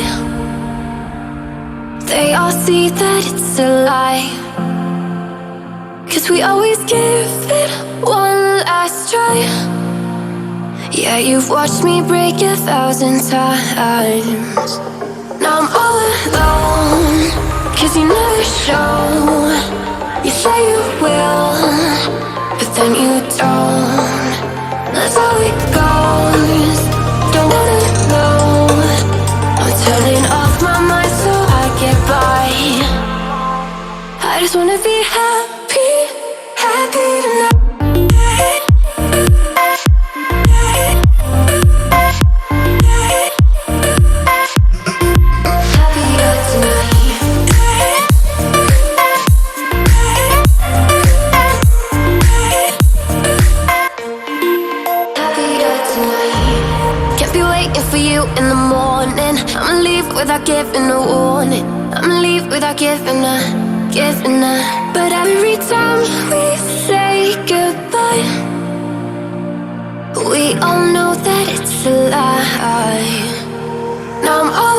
lie. They all see that it's a lie, 'cause we always give it one last try. Yeah, you've watched me break 1,000 times. Now I'm all alone, 'cause you never show. You say you will, but then you don't. That's how it goes. Don't wanna know. I'm turning off my mind so I get by. I just wanna be happy, happy tonight. Happier tonight. Happier tonight. Can't be waiting for you in the morning. I'ma leave without giving a warning. I'ma leave without giving a. But every time we say goodbye, we all know that it's a lie. Now I'm all